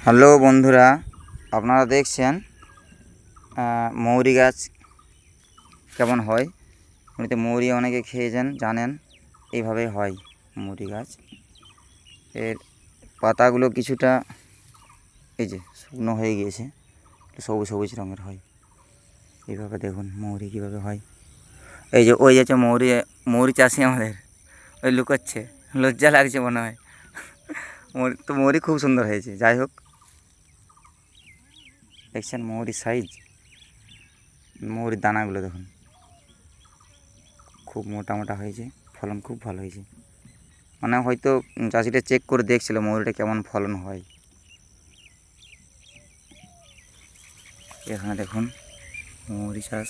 Hello বন্ধুরা, আপনারা দেখছেন মৌরি গাছ কেমন হয়। এমনিতে মৌরি অনেকে খেয়েছেন, জানেন এইভাবেই হয় মৌরি গাছ। এর পাতাগুলো কিছুটা এই যে শুকনো হয়ে গিয়েছে, সবুজ সবুজ রঙের হয়। এইভাবে দেখুন মৌরি কীভাবে হয়। এই যে ওই আছে মৌরি চাষি আমাদের, ওই লুকোচ্ছে, লজ্জা লাগছে মনে হয়। মৌরি খুব সুন্দর হয়েছে। যাই হোক, দেখছেন মৌরির সাইজ, মৌরির দানাগুলো দেখুন, খুব মোটা মোটা হয়েছে, ফলন খুব ভালো হয়েছে। মানে হয়তো চাষিটা চেক করে দেখছিল মৌরিটা কেমন ফলন হয়। এখানে দেখুন মৌরি চাষ।